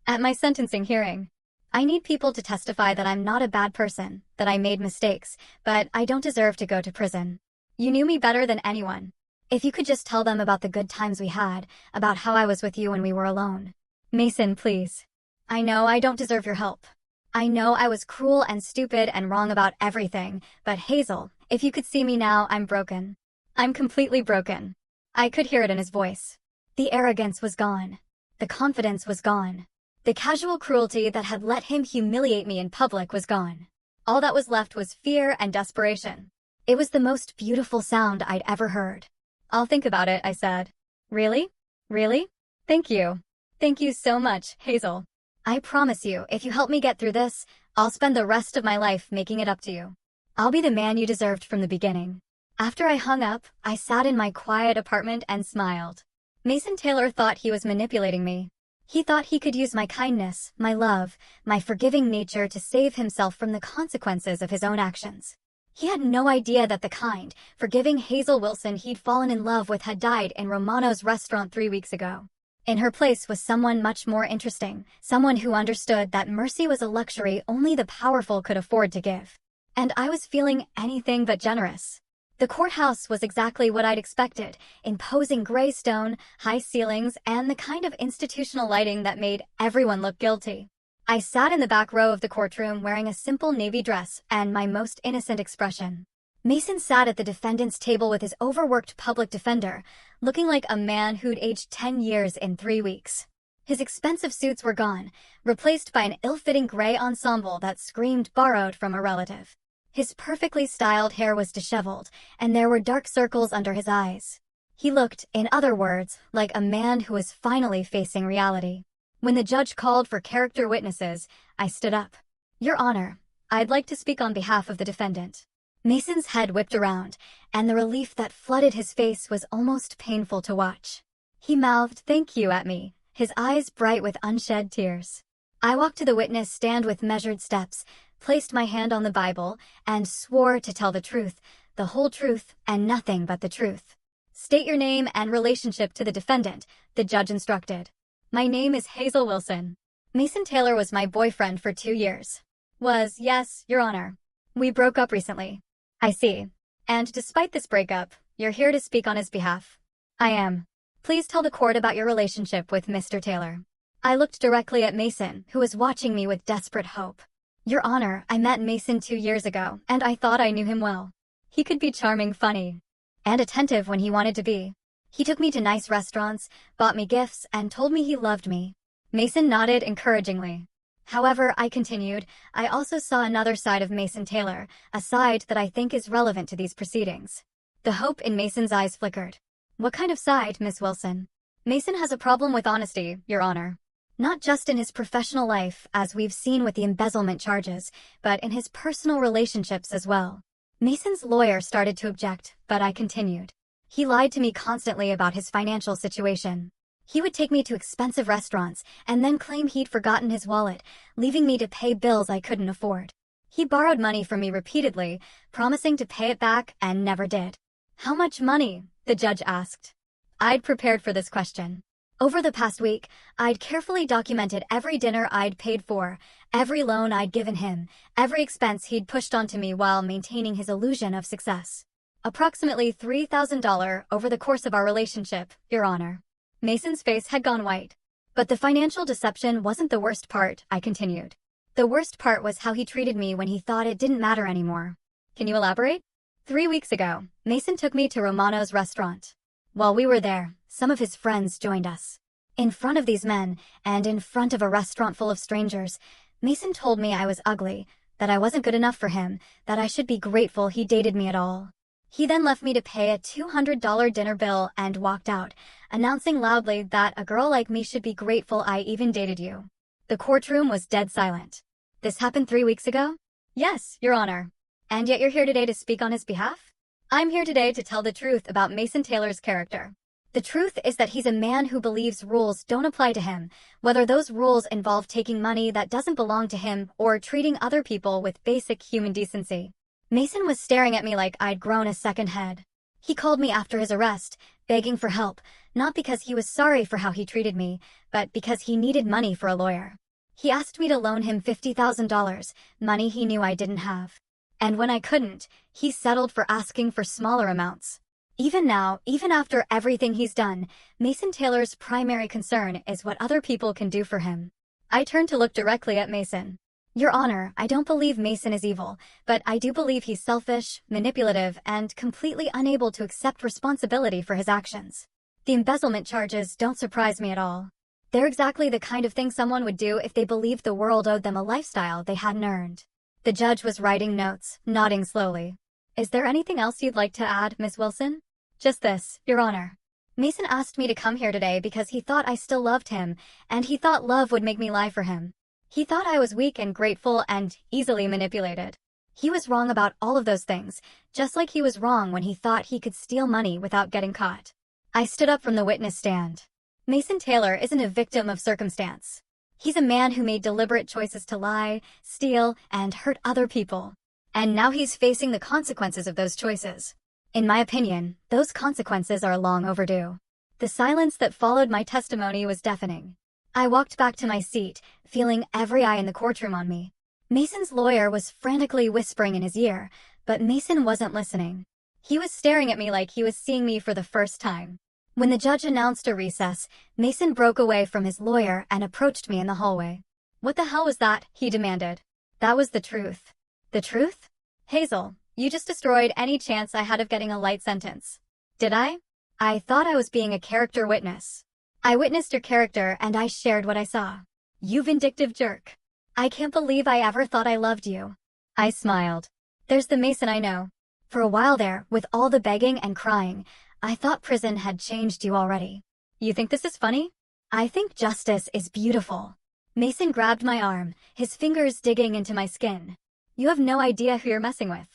At my sentencing hearing. I need people to testify that I'm not a bad person, that I made mistakes, but I don't deserve to go to prison. You knew me better than anyone. If you could just tell them about the good times we had, about how I was with you when we were alone. Mason, please. I know I don't deserve your help. I know I was cruel and stupid and wrong about everything, but Hazel, if you could see me now, I'm broken. I'm completely broken. I could hear it in his voice. The arrogance was gone. The confidence was gone. The casual cruelty that had let him humiliate me in public was gone. All that was left was fear and desperation. It was the most beautiful sound I'd ever heard. I'll think about it, I said. Really? Really? Thank you. Thank you so much, Hazel. I promise you, if you help me get through this, I'll spend the rest of my life making it up to you. I'll be the man you deserved from the beginning. After I hung up, I sat in my quiet apartment and smiled. Mason Taylor thought he was manipulating me. He thought he could use my kindness, my love, my forgiving nature to save himself from the consequences of his own actions. He had no idea that the kind, forgiving Hazel Wilson he'd fallen in love with had died in Romano's restaurant 3 weeks ago. In her place was someone much more interesting, someone who understood that mercy was a luxury only the powerful could afford to give. And I was feeling anything but generous. The courthouse was exactly what I'd expected, imposing gray stone, high ceilings, and the kind of institutional lighting that made everyone look guilty. I sat in the back row of the courtroom wearing a simple navy dress and my most innocent expression. Mason sat at the defendant's table with his overworked public defender, looking like a man who'd aged 10 years in 3 weeks. His expensive suits were gone, replaced by an ill-fitting gray ensemble that screamed borrowed from a relative. His perfectly styled hair was disheveled, and there were dark circles under his eyes. He looked, in other words, like a man who was finally facing reality. When the judge called for character witnesses, I stood up. Your Honor, I'd like to speak on behalf of the defendant. Mason's head whipped around, and the relief that flooded his face was almost painful to watch. He mouthed thank you at me, his eyes bright with unshed tears. I walked to the witness stand with measured steps, placed my hand on the Bible, and swore to tell the truth, the whole truth, and nothing but the truth. State your name and relationship to the defendant, the judge instructed. My name is Hazel Wilson. Mason Taylor was my boyfriend for 2 years. Was, yes, Your Honor. We broke up recently. I see. And despite this breakup, you're here to speak on his behalf. I am. Please tell the court about your relationship with Mr. Taylor. I looked directly at Mason, who was watching me with desperate hope. Your Honor, I met Mason 2 years ago, and I thought I knew him well. He could be charming, funny, and attentive when he wanted to be. He took me to nice restaurants, bought me gifts, and told me he loved me. Mason nodded encouragingly. However, I continued, I also saw another side of Mason Taylor, a side that I think is relevant to these proceedings. The hope in Mason's eyes flickered. What kind of side, Miss Wilson? Mason has a problem with honesty, Your Honor. Not just in his professional life, as we've seen with the embezzlement charges, but in his personal relationships as well. Mason's lawyer started to object, but I continued. He lied to me constantly about his financial situation. He would take me to expensive restaurants and then claim he'd forgotten his wallet, leaving me to pay bills I couldn't afford. He borrowed money from me repeatedly, promising to pay it back and never did. How much money? The judge asked. I'd prepared for this question. Over the past week, I'd carefully documented every dinner I'd paid for, every loan I'd given him, every expense he'd pushed onto me while maintaining his illusion of success. Approximately $3,000 over the course of our relationship, Your Honor. Mason's face had gone white. But the financial deception wasn't the worst part, I continued. The worst part was how he treated me when he thought it didn't matter anymore. Can you elaborate? 3 weeks ago, Mason took me to Romano's restaurant. While we were there, some of his friends joined us. In front of these men, and in front of a restaurant full of strangers, Mason told me I was ugly, that I wasn't good enough for him, that I should be grateful he dated me at all. He then left me to pay a $200 dinner bill and walked out, announcing loudly that a girl like me should be grateful I even dated you. The courtroom was dead silent. This happened 3 weeks ago? Yes, Your Honor. And yet you're here today to speak on his behalf? I'm here today to tell the truth about Mason Taylor's character. The truth is that he's a man who believes rules don't apply to him, whether those rules involve taking money that doesn't belong to him or treating other people with basic human decency. Mason was staring at me like I'd grown a second head. He called me after his arrest, begging for help, not because he was sorry for how he treated me, but because he needed money for a lawyer. He asked me to loan him $50,000, money he knew I didn't have. And when I couldn't, he settled for asking for smaller amounts. Even now, even after everything he's done, Mason Taylor's primary concern is what other people can do for him. I turned to look directly at Mason. Your Honor, I don't believe Mason is evil, but I do believe he's selfish, manipulative, and completely unable to accept responsibility for his actions. The embezzlement charges don't surprise me at all. They're exactly the kind of thing someone would do if they believed the world owed them a lifestyle they hadn't earned. The judge was writing notes, nodding slowly. Is there anything else you'd like to add, Miss Wilson? Just this, Your Honor. Mason asked me to come here today because he thought I still loved him, and he thought love would make me lie for him. He thought I was weak and grateful and easily manipulated. He was wrong about all of those things, just like he was wrong when he thought he could steal money without getting caught. I stood up from the witness stand. Mason Taylor isn't a victim of circumstance. He's a man who made deliberate choices to lie, steal, and hurt other people. And now he's facing the consequences of those choices. In my opinion, those consequences are long overdue. The silence that followed my testimony was deafening. I walked back to my seat, feeling every eye in the courtroom on me. Mason's lawyer was frantically whispering in his ear, but Mason wasn't listening. He was staring at me like he was seeing me for the first time. When the judge announced a recess, Mason broke away from his lawyer and approached me in the hallway. What the hell was that? He demanded. That was the truth. The truth? Hazel, you just destroyed any chance I had of getting a light sentence. Did I? I thought I was being a character witness. I witnessed your character and I shared what I saw. You vindictive jerk. I can't believe I ever thought I loved you. I smiled. There's the Mason I know. For a while there, with all the begging and crying, I thought prison had changed you already. You think this is funny? I think justice is beautiful. Mason grabbed my arm, his fingers digging into my skin. You have no idea who you're messing with.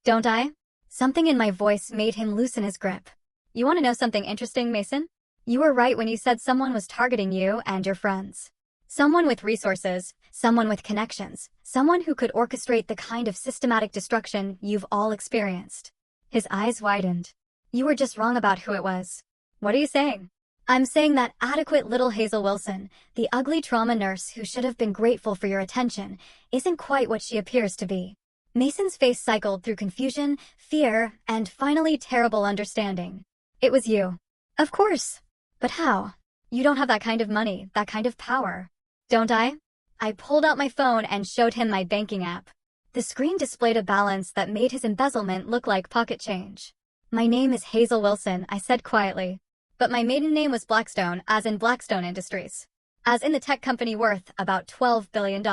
Don't I? Something in my voice made him loosen his grip. You want to know something interesting, Mason? You were right when you said someone was targeting you and your friends. Someone with resources, someone with connections, someone who could orchestrate the kind of systematic destruction you've all experienced. His eyes widened. You were just wrong about who it was. What are you saying? I'm saying that adequate little Hazel Wilson, the ugly trauma nurse who should have been grateful for your attention, isn't quite what she appears to be. Mason's face cycled through confusion, fear, and finally terrible understanding. It was you. Of course. But how? You don't have that kind of money, that kind of power. Don't I? I pulled out my phone and showed him my banking app. The screen displayed a balance that made his embezzlement look like pocket change. My name is Hazel Wilson, I said quietly. But my maiden name was Blackstone, as in Blackstone Industries. As in the tech company worth about $12 billion.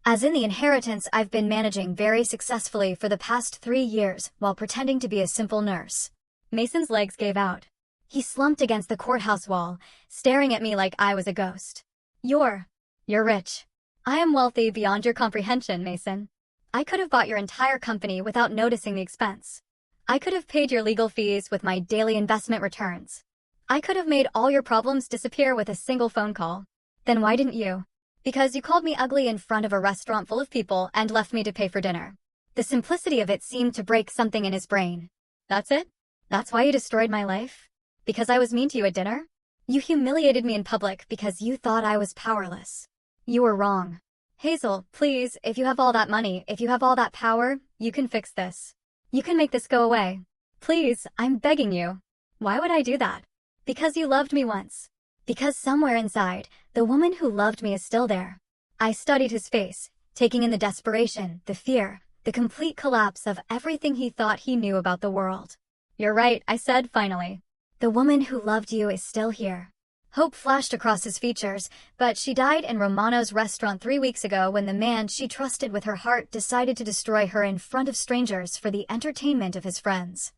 As in the inheritance I've been managing very successfully for the past 3 years while pretending to be a simple nurse. Mason's legs gave out. He slumped against the courthouse wall, staring at me like I was a ghost. You're rich. I am wealthy beyond your comprehension, Mason. I could have bought your entire company without noticing the expense. I could have paid your legal fees with my daily investment returns. I could have made all your problems disappear with a single phone call. Then why didn't you? Because you called me ugly in front of a restaurant full of people and left me to pay for dinner. The simplicity of it seemed to break something in his brain. That's it? That's why you destroyed my life? Because I was mean to you at dinner? You humiliated me in public because you thought I was powerless. You were wrong. Hazel, please, if you have all that money, if you have all that power, you can fix this. You can make this go away. Please, I'm begging you. Why would I do that? Because you loved me once. Because somewhere inside, the woman who loved me is still there. I studied his face, taking in the desperation, the fear, the complete collapse of everything he thought he knew about the world. You're right, I said finally. The woman who loved you is still here. Hope flashed across his features, but she died in Romano's restaurant 3 weeks ago when the man she trusted with her heart decided to destroy her in front of strangers for the entertainment of his friends.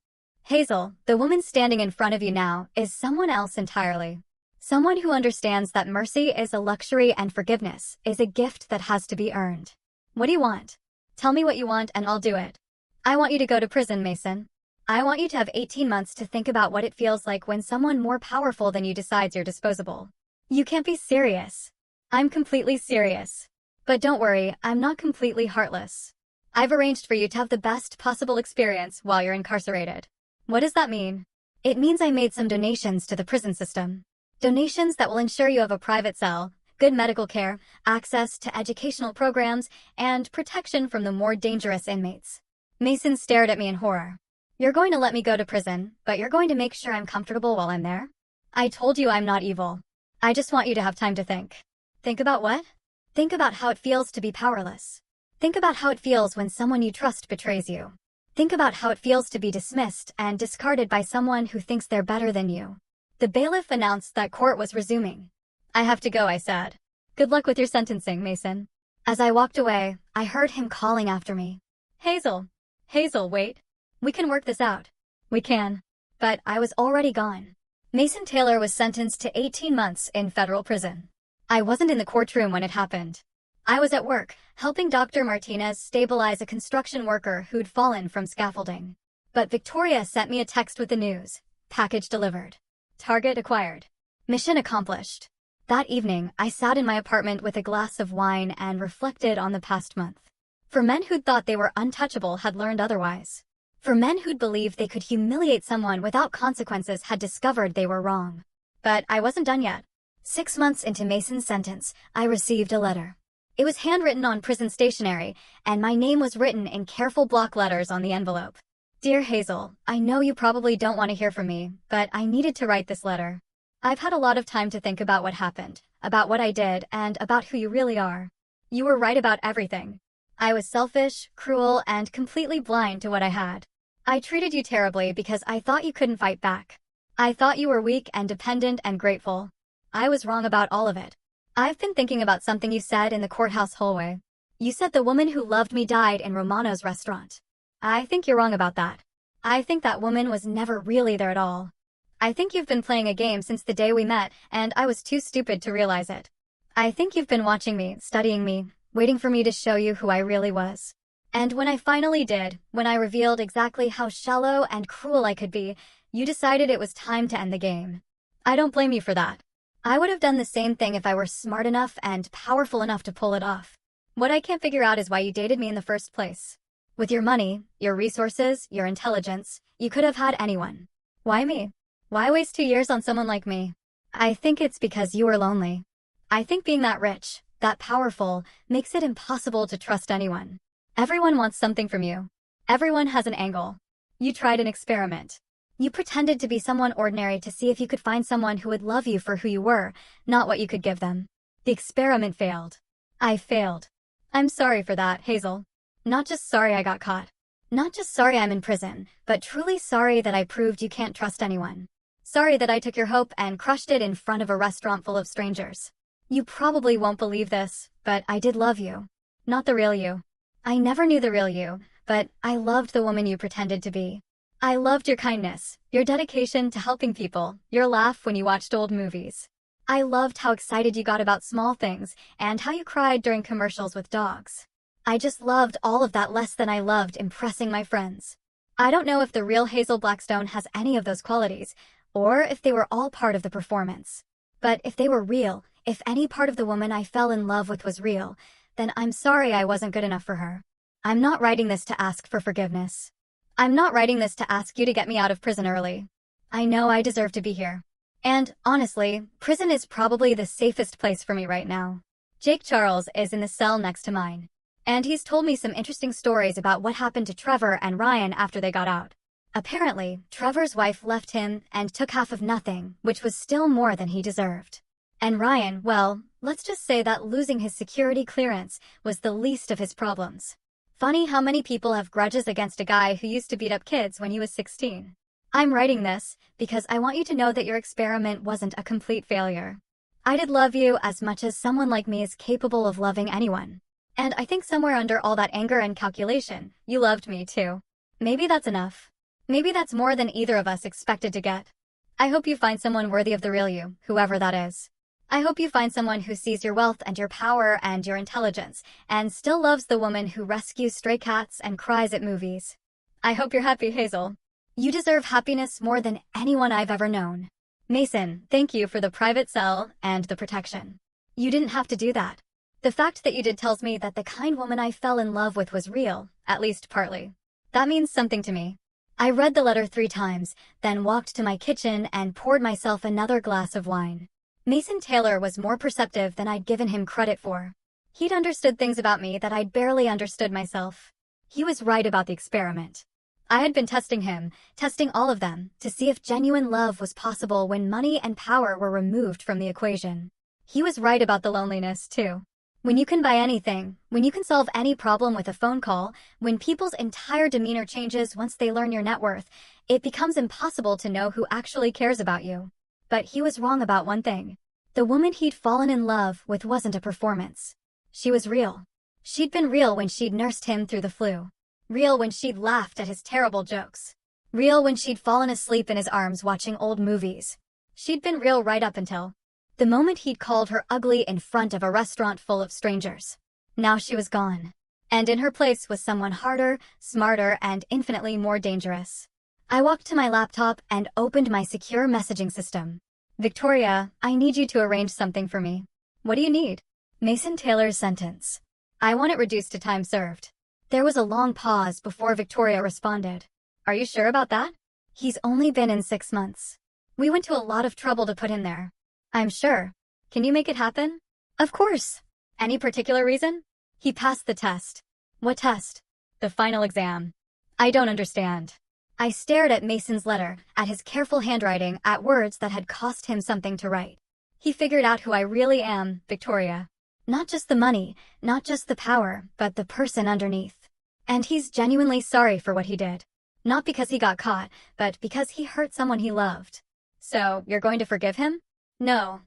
Hazel, the woman standing in front of you now, is someone else entirely. Someone who understands that mercy is a luxury and forgiveness is a gift that has to be earned. What do you want? Tell me what you want and I'll do it. I want you to go to prison, Mason. I want you to have 18 months to think about what it feels like when someone more powerful than you decides you're disposable. You can't be serious. I'm completely serious. But don't worry, I'm not completely heartless. I've arranged for you to have the best possible experience while you're incarcerated. What does that mean? It means I made some donations to the prison system. Donations that will ensure you have a private cell, good medical care, access to educational programs, and protection from the more dangerous inmates. Mason stared at me in horror. You're going to let me go to prison, but you're going to make sure I'm comfortable while I'm there? I told you I'm not evil. I just want you to have time to think. Think about what? Think about how it feels to be powerless. Think about how it feels when someone you trust betrays you. Think about how it feels to be dismissed and discarded by someone who thinks they're better than you. The bailiff announced that court was resuming. I have to go, I said. Good luck with your sentencing, Mason. As I walked away, I heard him calling after me. Hazel. Hazel, wait. We can work this out. We can. But I was already gone. Mason Taylor was sentenced to 18 months in federal prison. I wasn't in the courtroom when it happened. I was at work, helping Dr. Martinez stabilize a construction worker who'd fallen from scaffolding. But Victoria sent me a text with the news. Package delivered. Target acquired. Mission accomplished. That evening, I sat in my apartment with a glass of wine and reflected on the past month. For men who'd thought they were untouchable had learned otherwise. For men who'd believed they could humiliate someone without consequences had discovered they were wrong. But I wasn't done yet. 6 months into Mason's sentence, I received a letter. It was handwritten on prison stationery, and my name was written in careful block letters on the envelope. Dear Hazel, I know you probably don't want to hear from me, but I needed to write this letter. I've had a lot of time to think about what happened, about what I did, and about who you really are. You were right about everything. I was selfish, cruel, and completely blind to what I had. I treated you terribly because I thought you couldn't fight back. I thought you were weak and dependent and grateful. I was wrong about all of it. I've been thinking about something you said in the courthouse hallway. You said the woman who loved me died in Romano's restaurant. I think you're wrong about that. I think that woman was never really there at all. I think you've been playing a game since the day we met, and I was too stupid to realize it. I think you've been watching me, studying me, waiting for me to show you who I really was. And when I finally did, when I revealed exactly how shallow and cruel I could be, you decided it was time to end the game. I don't blame you for that. I would have done the same thing if I were smart enough and powerful enough to pull it off. What I can't figure out is why you dated me in the first place. With your money, your resources, your intelligence, you could have had anyone. Why me? Why waste 2 years on someone like me? I think it's because you were lonely. I think being that rich, that powerful, makes it impossible to trust anyone. Everyone wants something from you. Everyone has an angle. You tried an experiment. You pretended to be someone ordinary to see if you could find someone who would love you for who you were, not what you could give them. The experiment failed. I failed. I'm sorry for that, Hazel. Not just sorry I got caught. Not just sorry I'm in prison, but truly sorry that I proved you can't trust anyone. Sorry that I took your hope and crushed it in front of a restaurant full of strangers. You probably won't believe this, but I did love you. Not the real you. I never knew the real you, but I loved the woman you pretended to be. I loved your kindness, your dedication to helping people, your laugh when you watched old movies. I loved how excited you got about small things and how you cried during commercials with dogs. I just loved all of that less than I loved impressing my friends. I don't know if the real Hazel Blackstone has any of those qualities, or if they were all part of the performance. But if they were real, if any part of the woman I fell in love with was real, then I'm sorry I wasn't good enough for her. I'm not writing this to ask for forgiveness. I'm not writing this to ask you to get me out of prison early. I know I deserve to be here. And, honestly, prison is probably the safest place for me right now. Jake Charles is in the cell next to mine. And he's told me some interesting stories about what happened to Trevor and Ryan after they got out. Apparently, Trevor's wife left him and took half of nothing, which was still more than he deserved. And Ryan, well, let's just say that losing his security clearance was the least of his problems. Funny how many people have grudges against a guy who used to beat up kids when he was 16. I'm writing this because I want you to know that your experiment wasn't a complete failure. I did love you as much as someone like me is capable of loving anyone. And I think somewhere under all that anger and calculation, you loved me too. Maybe that's enough. Maybe that's more than either of us expected to get. I hope you find someone worthy of the real you, whoever that is. I hope you find someone who sees your wealth and your power and your intelligence, and still loves the woman who rescues stray cats and cries at movies. I hope you're happy, Hazel. You deserve happiness more than anyone I've ever known. Mason, thank you for the private cell and the protection. You didn't have to do that. The fact that you did tells me that the kind woman I fell in love with was real, at least partly. That means something to me. I read the letter 3 times, then walked to my kitchen and poured myself another glass of wine. Mason Taylor was more perceptive than I'd given him credit for. He'd understood things about me that I'd barely understood myself. He was right about the experiment. I had been testing him, testing all of them, to see if genuine love was possible when money and power were removed from the equation. He was right about the loneliness, too. When you can buy anything, when you can solve any problem with a phone call, when people's entire demeanor changes once they learn your net worth, it becomes impossible to know who actually cares about you. But he was wrong about one thing. The woman he'd fallen in love with wasn't a performance. She was real. She'd been real when she'd nursed him through the flu. Real when she'd laughed at his terrible jokes. Real when she'd fallen asleep in his arms watching old movies. She'd been real right up until the moment he'd called her ugly in front of a restaurant full of strangers. Now she was gone. And in her place was someone harder, smarter, and infinitely more dangerous. I walked to my laptop and opened my secure messaging system. Victoria, I need you to arrange something for me. What do you need? Mason Taylor's sentence. I want it reduced to time served. There was a long pause before Victoria responded. Are you sure about that? He's only been in 6 months. We went to a lot of trouble to put him there. I'm sure. Can you make it happen? Of course. Any particular reason? He passed the test. What test? The final exam. I don't understand. I stared at Mason's letter, at his careful handwriting, at words that had cost him something to write. He figured out who I really am, Victoria. Not just the money, not just the power, but the person underneath. And he's genuinely sorry for what he did. Not because he got caught, but because he hurt someone he loved. So, you're going to forgive him? No.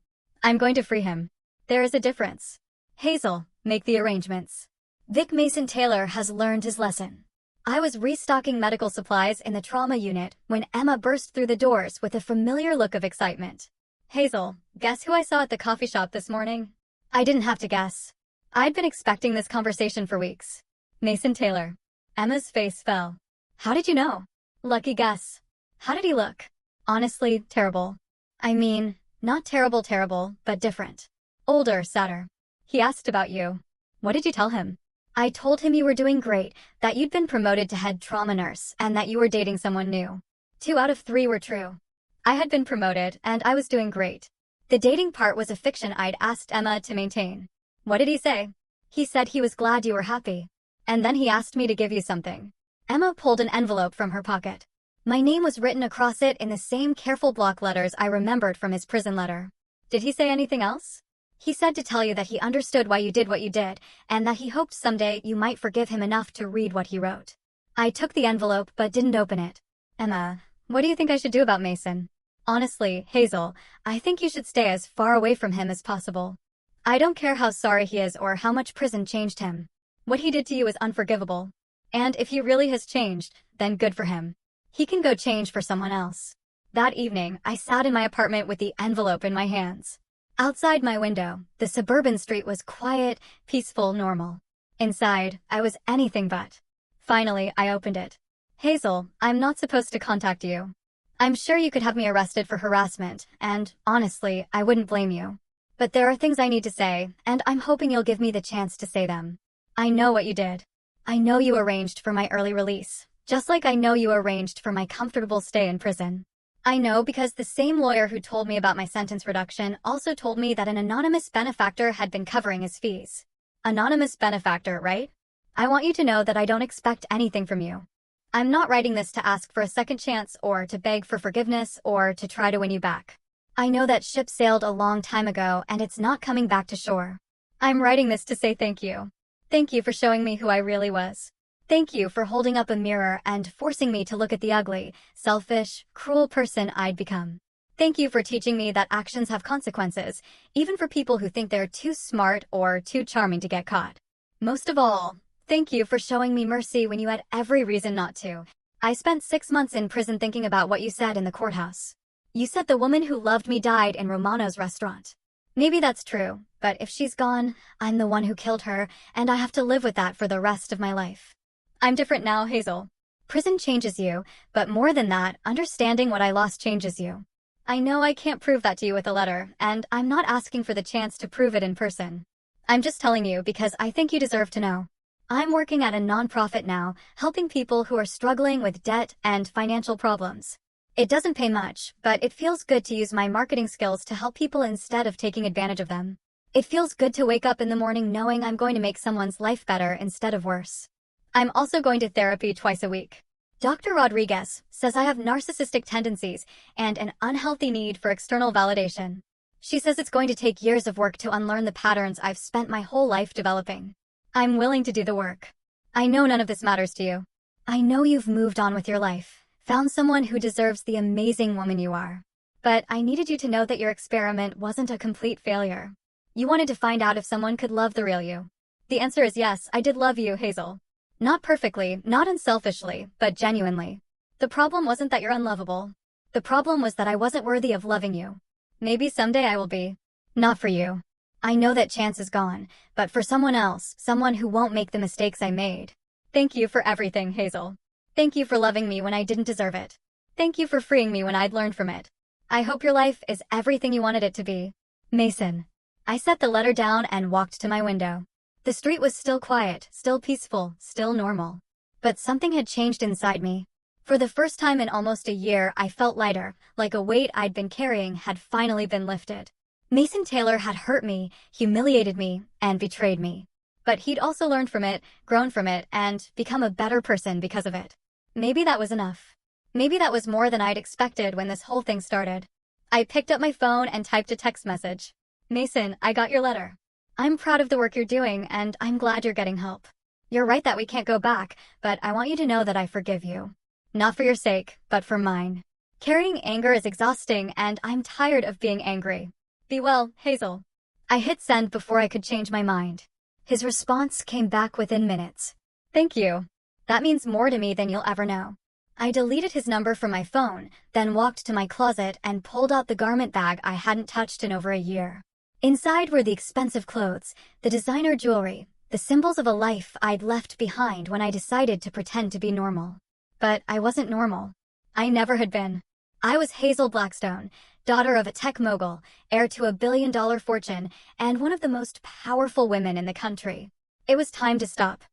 I'm going to free him. There is a difference. Hazel, make the arrangements. Vic Mason Taylor has learned his lesson. I was restocking medical supplies in the trauma unit when Emma burst through the doors with a familiar look of excitement. Hazel, guess who I saw at the coffee shop this morning? I didn't have to guess. I'd been expecting this conversation for weeks. Mason Taylor. Emma's face fell. How did you know? Lucky guess. How did he look? Honestly, terrible. I mean, not terrible, but different. Older, sadder. He asked about you. What did you tell him? I told him you were doing great, that you'd been promoted to head trauma nurse, and that you were dating someone new. 2 out of 3 were true. I had been promoted, and I was doing great. The dating part was a fiction I'd asked Emma to maintain. What did he say? He said he was glad you were happy. And then he asked me to give you something. Emma pulled an envelope from her pocket. My name was written across it in the same careful block letters I remembered from his prison letter. Did he say anything else? He said to tell you that he understood why you did what you did, and that he hoped someday you might forgive him enough to read what he wrote. I took the envelope but didn't open it. Emma, what do you think I should do about Mason? Honestly, Hazel, I think you should stay as far away from him as possible. I don't care how sorry he is or how much prison changed him. What he did to you is unforgivable. And if he really has changed, then good for him. He can go change for someone else. That evening, I sat in my apartment with the envelope in my hands. Outside my window, the suburban street was quiet, peaceful, normal. Inside, I was anything but. Finally, I opened it. Hazel, I'm not supposed to contact you. I'm sure you could have me arrested for harassment, and, honestly, I wouldn't blame you. But there are things I need to say, and I'm hoping you'll give me the chance to say them. I know what you did. I know you arranged for my early release, just like I know you arranged for my comfortable stay in prison. I know because the same lawyer who told me about my sentence reduction also told me that an anonymous benefactor had been covering his fees. Anonymous benefactor, right? I want you to know that I don't expect anything from you. I'm not writing this to ask for a second chance or to beg for forgiveness or to try to win you back. I know that ship sailed a long time ago and it's not coming back to shore. I'm writing this to say thank you. Thank you for showing me who I really was. Thank you for holding up a mirror and forcing me to look at the ugly, selfish, cruel person I'd become. Thank you for teaching me that actions have consequences, even for people who think they're too smart or too charming to get caught. Most of all, thank you for showing me mercy when you had every reason not to. I spent 6 months in prison thinking about what you said in the courthouse. You said the woman who loved me died in Romano's restaurant. Maybe that's true, but if she's gone, I'm the one who killed her, and I have to live with that for the rest of my life. I'm different now, Hazel. Prison changes you, but more than that, understanding what I lost changes you. I know I can't prove that to you with a letter, and I'm not asking for the chance to prove it in person. I'm just telling you because I think you deserve to know. I'm working at a nonprofit now, helping people who are struggling with debt and financial problems. It doesn't pay much, but it feels good to use my marketing skills to help people instead of taking advantage of them. It feels good to wake up in the morning knowing I'm going to make someone's life better instead of worse. I'm also going to therapy twice a week. Dr. Rodriguez says I have narcissistic tendencies and an unhealthy need for external validation. She says it's going to take years of work to unlearn the patterns I've spent my whole life developing. I'm willing to do the work. I know none of this matters to you. I know you've moved on with your life, found someone who deserves the amazing woman you are. But I needed you to know that your experiment wasn't a complete failure. You wanted to find out if someone could love the real you. The answer is yes, I did love you, Hazel. Not perfectly, not unselfishly, but genuinely. The problem wasn't that you're unlovable. The problem was that I wasn't worthy of loving you. Maybe someday I will be. Not for you. I know that chance is gone, but for someone else, someone who won't make the mistakes I made. Thank you for everything, Hazel. Thank you for loving me when I didn't deserve it. Thank you for freeing me when I'd learned from it. I hope your life is everything you wanted it to be. Mason. I set the letter down and walked to my window. The street was still quiet, still peaceful, still normal. But something had changed inside me. For the first time in almost a year, I felt lighter, like a weight I'd been carrying had finally been lifted. Mason Taylor had hurt me, humiliated me, and betrayed me. But he'd also learned from it, grown from it, and become a better person because of it. Maybe that was enough. Maybe that was more than I'd expected when this whole thing started. I picked up my phone and typed a text message. Mason, I got your letter. I'm proud of the work you're doing, and I'm glad you're getting help. You're right that we can't go back, but I want you to know that I forgive you. Not for your sake, but for mine. Carrying anger is exhausting, and I'm tired of being angry. Be well, Hazel. I hit send before I could change my mind. His response came back within minutes. Thank you. That means more to me than you'll ever know. I deleted his number from my phone, then walked to my closet and pulled out the garment bag I hadn't touched in over a year. Inside were the expensive clothes, the designer jewelry, the symbols of a life I'd left behind when I decided to pretend to be normal. But I wasn't normal. I never had been. I was Hazel Blackstone, daughter of a tech mogul, heir to a billion-dollar fortune, and one of the most powerful women in the country. It was time to stop.